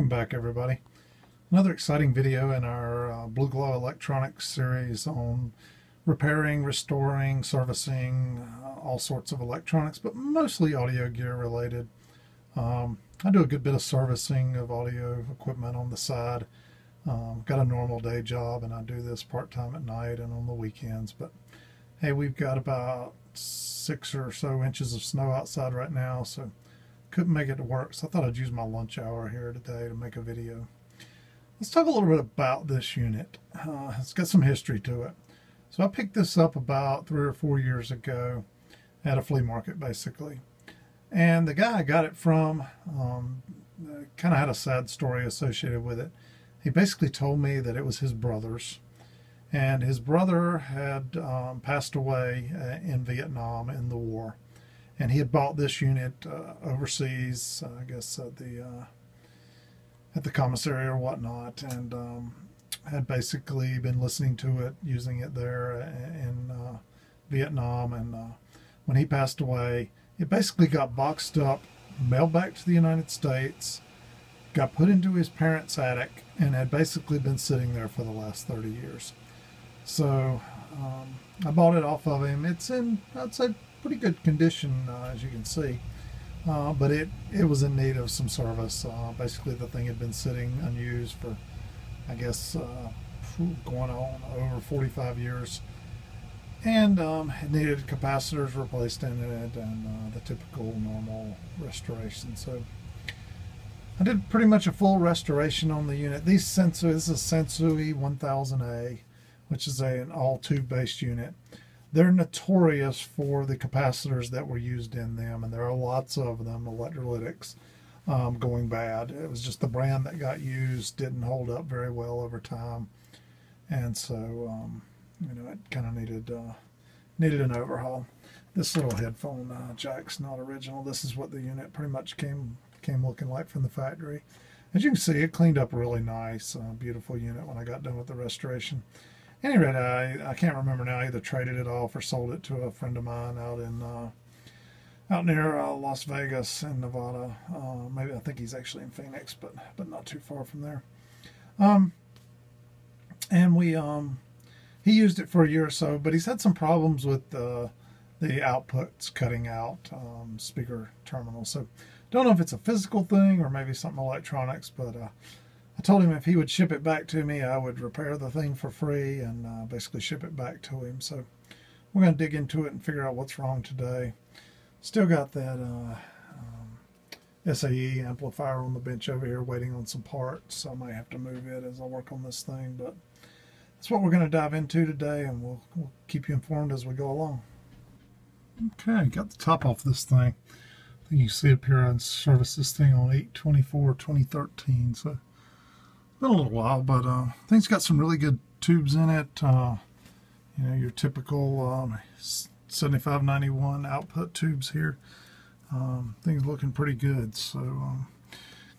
Welcome back, everybody. Another exciting video in our Blue Glow Electronics series on repairing, restoring, servicing, all sorts of electronics, but mostly audio gear related. I do a good bit of servicing of audio equipment on the side. Got a normal day job and I do this part-time at night and on the weekends, but hey, we've got about 6 or so inches of snow outside right now, so couldn't make it to work, so I thought I'd use my lunch hour here today to make a video. Let's talk a little bit about this unit. It's got some history to it. So I picked this up about 3 or 4 years ago at a flea market, basically. And the guy I got it from kind of had a sad story associated with it. He basically told me that it was his brother's. And his brother had passed away in Vietnam in the war. And he had bought this unit overseas, I guess at the commissary or whatnot, and had basically been listening to it, using it there in Vietnam. And when he passed away, it basically got boxed up, mailed back to the United States, got put into his parents' attic, and had basically been sitting there for the last 30 years. So I bought it off of him. It's in, I'd say, pretty good condition, as you can see, but it was in need of some service. Basically, the thing had been sitting unused for, I guess, going on over 45 years, and it needed capacitors replaced in it and the typical normal restoration. So I did pretty much a full restoration on the unit. This is a Sansui 1000A, which is an all tube based unit. They're notorious for the capacitors that were used in them, and there are lots of them, electrolytics, going bad. It was just the brand that got used didn't hold up very well over time, and so you know, it kind of needed an overhaul. This little headphone jack's not original. This is what the unit pretty much came looking like from the factory. As you can see, it cleaned up really nice. Beautiful unit when I got done with the restoration. At any rate, I can't remember now. I either traded it off or sold it to a friend of mine out near Las Vegas in Nevada. Maybe I think he's actually in Phoenix, but not too far from there. And he used it for a year or so, but he's had some problems with the outputs cutting out, speaker terminals. So don't know if it's a physical thing or maybe something electronics, but I told him if he would ship it back to me, I would repair the thing for free and basically ship it back to him. So we're going to dig into it and figure out what's wrong today. Still got that SAE amplifier on the bench over here waiting on some parts. So I might have to move it as I work on this thing. But that's what we're going to dive into today, and we'll keep you informed as we go along. Okay, got the top off this thing. I think you can see up here I serviced this thing on 8/24/2013. So been a little while, but thing's got some really good tubes in it. You know, your typical 7591 output tubes here. Things looking pretty good. So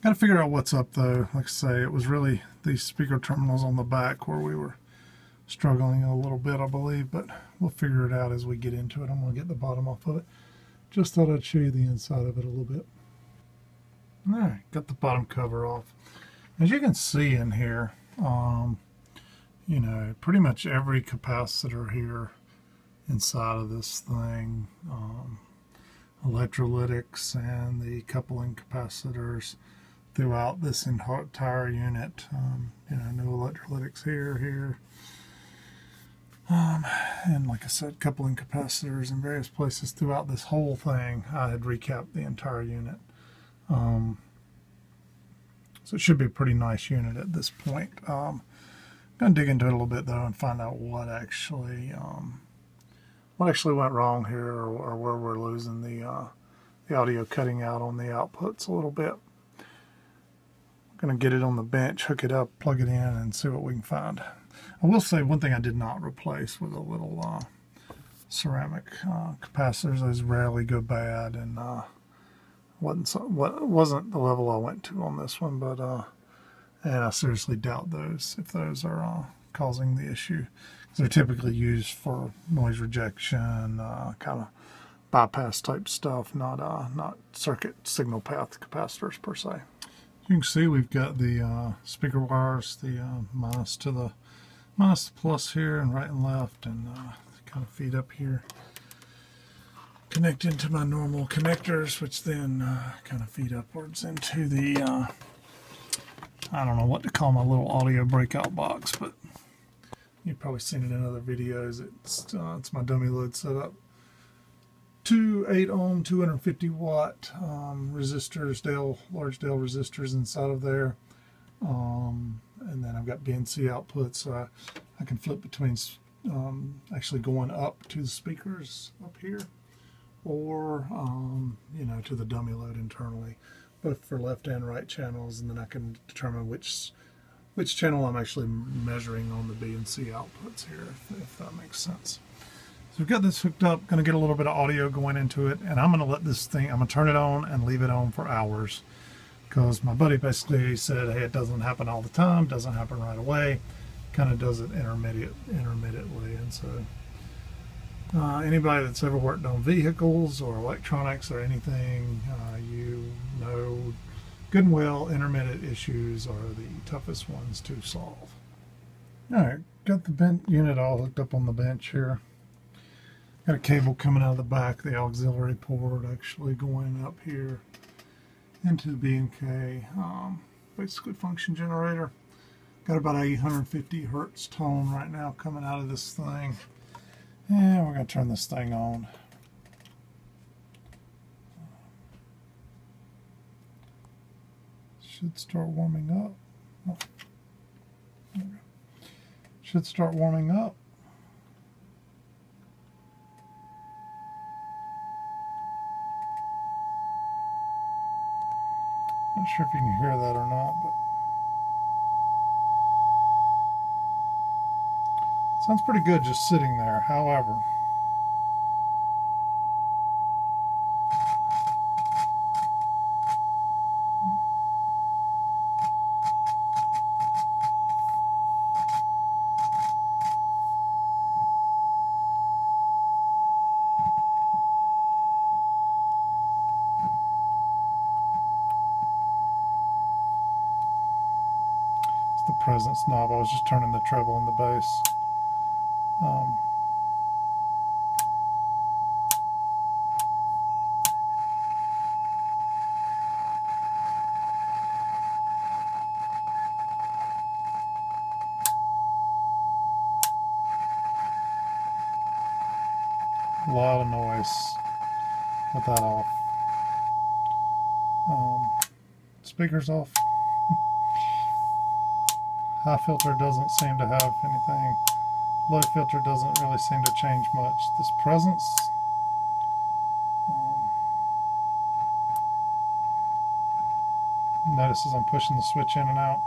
got to figure out what's up though. Like I say, it was really these speaker terminals on the back where we were struggling a little bit, I believe, but we'll figure it out as we get into it. I'm going to get the bottom off of it. Just thought I'd show you the inside of it a little bit. All right, got the bottom cover off. As you can see in here, you know, pretty much every capacitor here inside of this thing, electrolytics and the coupling capacitors throughout this entire unit. You know, no electrolytics here, and like I said, coupling capacitors in various places throughout this whole thing. I had recapped the entire unit. So it should be a pretty nice unit at this point. I'm going to dig into it a little bit though and find out what actually went wrong here, or where we're losing the audio cutting out on the outputs a little bit. I'm going to get it on the bench, hook it up, plug it in, and see what we can find. I will say one thing I did not replace was a little ceramic capacitors. Those rarely go bad, and wasn't the level I went to on this one, but and I seriously doubt if those are causing the issue. They're typically used for noise rejection, kind of bypass type stuff, not circuit signal path capacitors per se. You can see we've got the speaker wires, the minus to the plus here, and right and left, and kind of feed up here. Connect into my normal connectors, which then kind of feed upwards into the, I don't know what to call my little audio breakout box, but you've probably seen it in other videos. It's my dummy load setup. Two 8 ohm, 250 watt resistors, large Dale resistors inside of there. And then I've got BNC output, so I can flip between actually going up to the speakers up here, or you know, to the dummy load internally, both for left and right channels, and then I can determine which channel I'm actually measuring on the BNC outputs here, if that makes sense. So we've got this hooked up, going to get a little bit of audio going into it, and I'm going to let this thing, I'm going to turn it on and leave it on for hours, because my buddy basically said, hey, it doesn't happen all the time, doesn't happen right away, kind of does it intermittently. And so anybody that's ever worked on vehicles or electronics or anything, you know good and well intermittent issues are the toughest ones to solve. Alright, got the vent unit all hooked up on the bench here. Got a cable coming out of the back, the auxiliary port actually going up here into the B&K, basically function generator. Got about 850 hertz tone right now coming out of this thing. And we're going to turn this thing on. Should start warming up. Oh. Should start warming up. Not sure if you can hear that or not, but sounds pretty good just sitting there. However, it's the presence knob. I was just turning the treble and the bass. A lot of noise with that off. Speakers off. High filter doesn't seem to have anything. Low filter doesn't really seem to change much. This presence, notice as I'm pushing the switch in and out,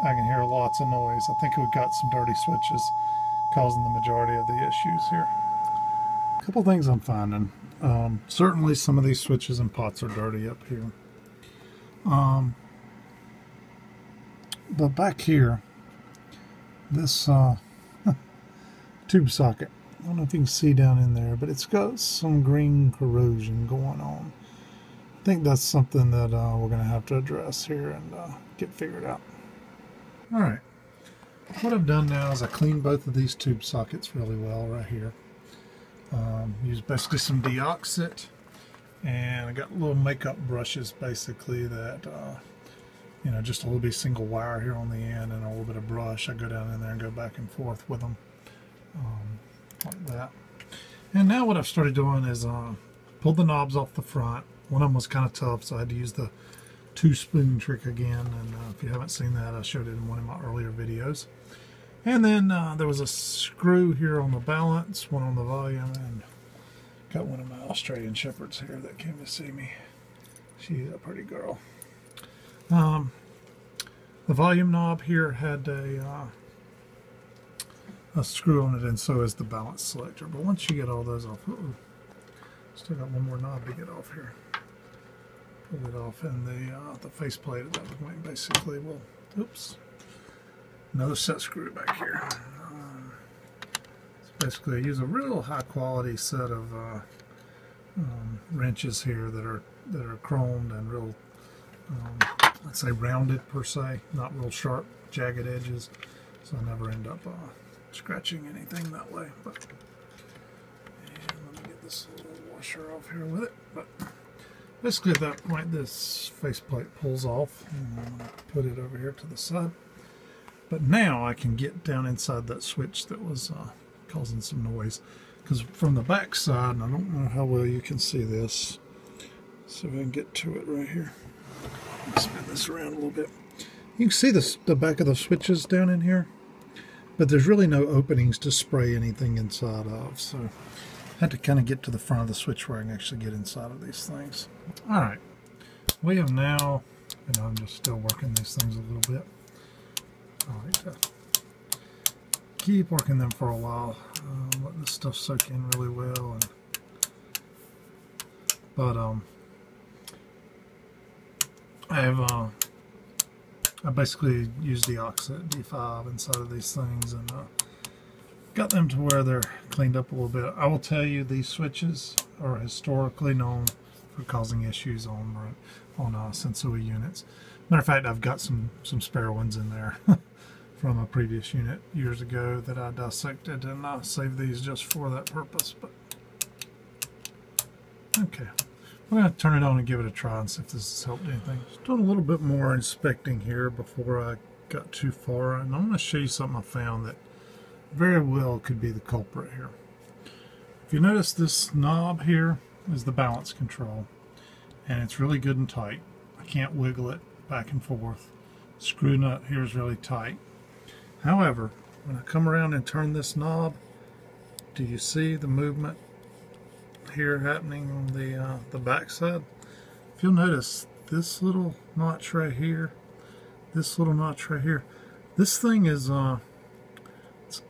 I can hear lots of noise. I think we've got some dirty switches causing the majority of the issues here. A couple things I'm finding. Certainly some of these switches and pots are dirty up here. But back here, this tube socket, I don't know if you can see down in there, but it's got some green corrosion going on. I think that's something that we're going to have to address here and get figured out. Alright, what I've done now is I cleaned both of these tube sockets really well right here. Used basically some deoxit, and I got little makeup brushes basically that you know, just a little bit single wire here on the end and a little bit of brush. I go down in there and go back and forth with them like that. And now what I've started doing is pulled the knobs off the front. One of them was kind of tough, so I had to use the 2-spoon trick again, and if you haven't seen that, I showed it in one of my earlier videos. And then there was a screw here on the balance, one on the volume, and got one of my Australian Shepherds here that came to see me. She's a pretty girl. The volume knob here had a screw on it, and so is the balance selector. But once you get all those off, still got one more knob to get off here. Pull it off, and the faceplate at that point basically will, oops, another set screw back here. So basically I use a real high quality set of wrenches here that are that are chromed and real, let's say rounded per se, not real sharp, jagged edges. So I never end up scratching anything that way. But and let me get this little washer off here with it. But basically at that point, this faceplate pulls off, and I'm going to put it over here to the side. But now I can get down inside that switch that was causing some noise. Because from the back side, and I don't know how well you can see this, so if I can get to it right here. Spin this around a little bit. You can see the back of the switches down in here, but there's really no openings to spray anything inside of. So I had to kind of get to the front of the switch where I can actually get inside of these things. All right, we have now, I'm just still working these things a little bit. I like to keep working them for a while, let this stuff soak in really well. But I basically used the Oxit D5 inside of these things and got them to where they're cleaned up a little bit. I will tell you, these switches are historically known for causing issues on Sensui units. Matter of fact, I've got some spare ones in there from a previous unit years ago that I dissected, and I saved these just for that purpose. But okay, we're going to turn it on and give it a try and see if this has helped anything. Just doing a little bit more inspecting here before I got too far, and I'm going to show you something I found that very well could be the culprit here. If you notice, this knob here is the balance control, and it's really good and tight. I can't wiggle it back and forth. The screw nut here is really tight. However, when I come around and turn this knob, do you see the movement here happening on the back side? If you'll notice, this little notch right here, this little notch right here, this thing is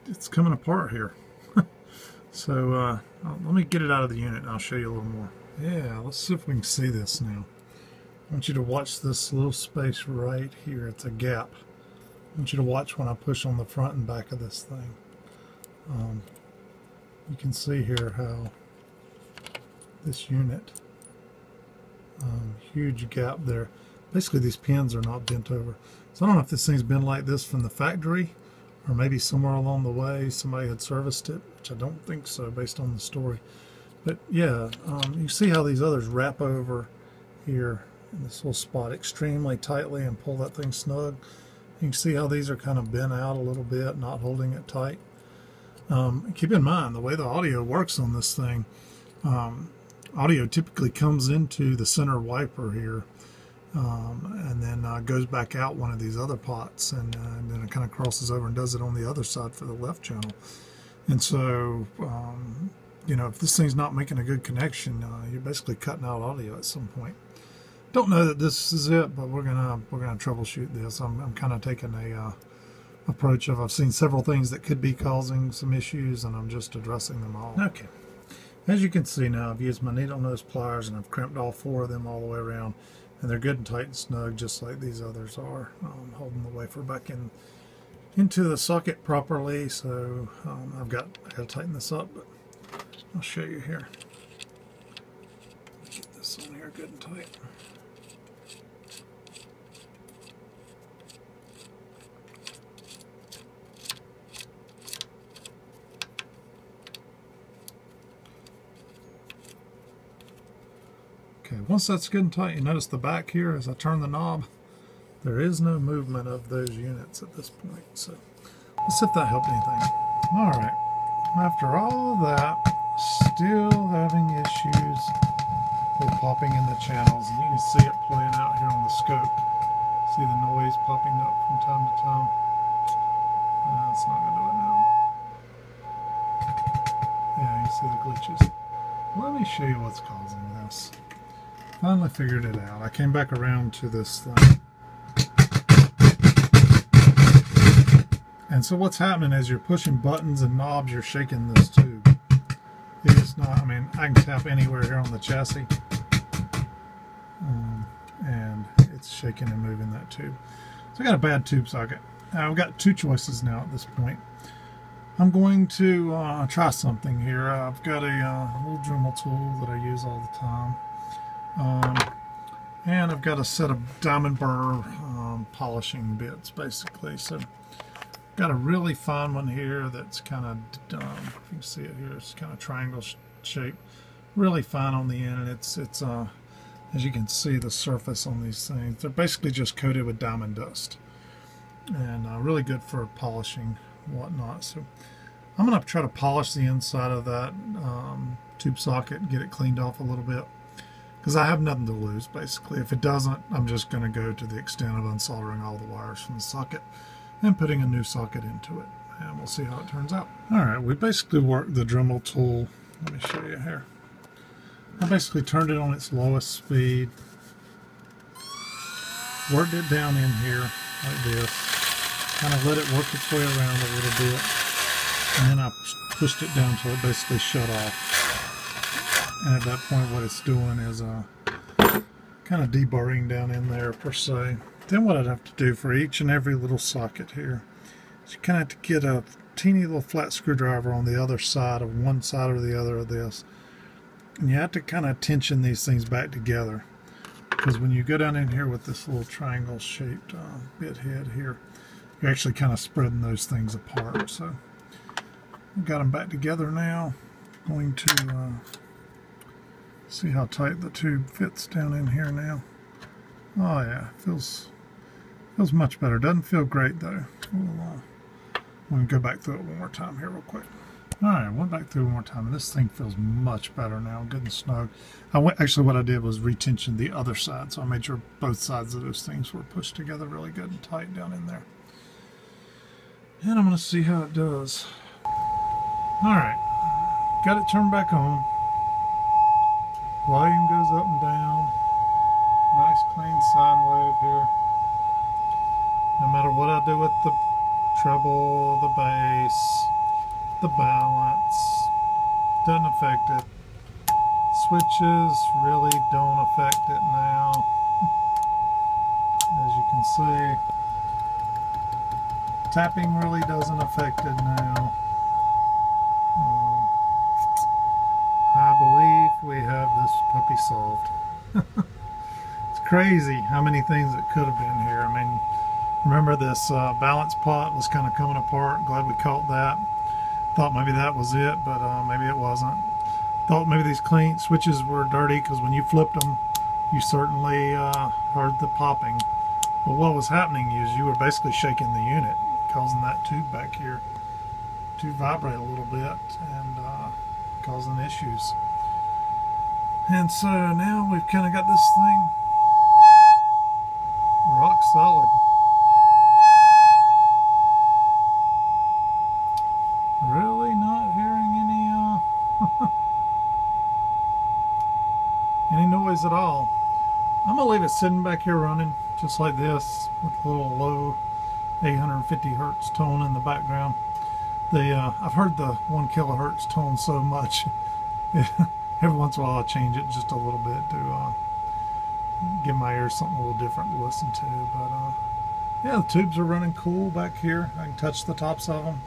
it's coming apart here. So let me get it out of the unit and I'll show you a little more. Yeah, let's see if we can see this now. I want you to watch this little space right here. It's a gap. I want you to watch when I push on the front and back of this thing. You can see here how this unit, huge gap there. Basically these pins are not bent over. So I don't know if this thing's been like this from the factory, or maybe somewhere along the way somebody had serviced it, which I don't think so based on the story. But yeah, you see how these others wrap over here in this little spot extremely tightly and pull that thing snug. You can see how these are kind of bent out a little bit, not holding it tight. Keep in mind, the way the audio works on this thing, audio typically comes into the center wiper here, and then goes back out one of these other pots, and then it kind of crosses over and does it on the other side for the left channel. And so, if this thing's not making a good connection, you're basically cutting out audio at some point. Don't know that this is it, but we're gonna troubleshoot this. I'm kind of taking a approach of, I've seen several things that could be causing some issues, and I'm just addressing them all. Okay, as you can see now, I've used my needle nose pliers and I've crimped all 4 of them all the way around, and they're good and tight and snug, just like these others are. Holding the wafer back into the socket properly. So I got to tighten this up, but I'll show you here. Get this on here good and tight. Okay, once that's good and tight, you notice the back here, as I turn the knob, there is no movement of those units at this point. So let's see if that helped anything. All right, after all that, still having issues with popping in the channels, and you can see it playing out here on the scope. See the noise popping up from time to time. It's not going to do it now. Yeah, you see the glitches. Let me show you what's causing this. Finally figured it out. I came back around to this thing. And so what's happening is you're pushing buttons and knobs, you're shaking this tube. It's not, I mean, I can tap anywhere here on the chassis. And it's shaking and moving that tube. So I got a bad tube socket. I've got 2 choices now at this point. I'm going to try something here. I've got a little Dremel tool that I use all the time. And I've got a set of diamond burr polishing bits, basically. So got a really fine one here that's kind of, you can see it here, it's kind of triangle shape, really fine on the end, and it's as you can see, the surface on these things, they're basically just coated with diamond dust, and really good for polishing and whatnot. So I'm going to try to polish the inside of that tube socket and get it cleaned off a little bit, because I have nothing to lose, basically. If it doesn't, I'm just going to go to the extent of unsoldering all the wires from the socket and putting a new socket into it, and we'll see how it turns out. Alright, we basically worked the Dremel tool. Let me show you here. I basically turned it on its lowest speed, worked it down in here like this, kind of let it work its way around a little bit, and then I pushed it down until it basically shut off. And at that point, what it's doing is kind of deburring down in there, per se. Then what I'd have to do for each and every little socket here is you kind of have to get a teeny little flat screwdriver on the other side of one side or the other of this. And you have to kind of tension these things back together, because when you go down in here with this little triangle shaped bit head here, you're actually kind of spreading those things apart. So I've got them back together now. I'm going to see how tight the tube fits down in here now. Oh yeah, feels much better. Doesn't feel great though. We'll go back through it one more time here real quick. Alright, I went back through one more time, and this thing feels much better now, good and snug. Actually, what I did was retension the other side, so I made sure both sides of those things were pushed together really good and tight down in there. And I'm going to see how it does. Alright, got it turned back on. Volume goes up and down. Nice clean sine wave here. No matter what I do with the treble, the bass, the balance, doesn't affect it. Switches really don't affect it now. As you can see, tapping really doesn't affect it now. I believe we have this puppy solved. It's crazy how many things it could have been here. I mean, remember this balance pot was kind of coming apart. Glad we caught that. Thought maybe that was it, but maybe it wasn't. Thought maybe these clean switches were dirty, because when you flipped them, you certainly heard the popping. But what was happening is you were basically shaking the unit, causing that tube back here to vibrate a little bit and causing issues. And so now we've kind of got this thing rock solid. Really not hearing any noise at all. I'm gonna leave it sitting back here running just like this with a little low 850 hertz tone in the background. I've heard the 1 kilohertz tone so much. Every once in a while I change it just a little bit to give my ears something a little different to listen to. But yeah, the tubes are running cool back here. I can touch the tops of them.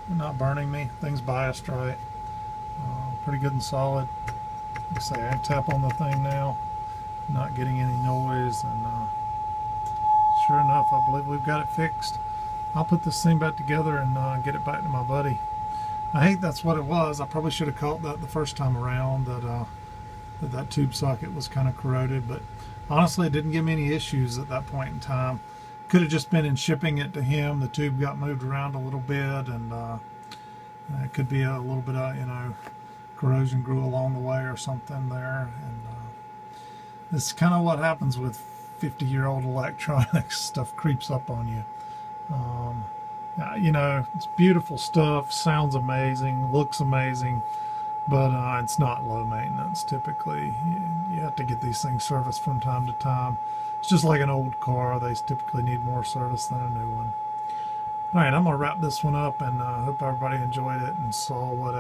They're not burning me. Things biased right. Pretty good and solid. Like I say, I tap on the thing now, not getting any noise, and sure enough, I believe we've got it fixed. I'll put this thing back together and get it back to my buddy. I hate that's what it was. I probably should have caught that the first time around, that tube socket was kind of corroded, but honestly it didn't give me any issues at that point in time. Could have just been in shipping it to him. The tube got moved around a little bit, and it could be a little bit of, corrosion grew along the way or something there. And this is kind of what happens with 50-year-old electronics. Stuff creeps up on you. It's beautiful stuff, sounds amazing, looks amazing, but it's not low maintenance typically. You have to get these things serviced from time to time. It's just like an old car. They typically need more service than a new one. Alright, I'm going to wrap this one up, and hope everybody enjoyed it and saw what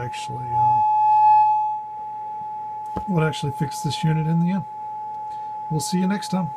actually fixed this unit in the end. We'll see you next time.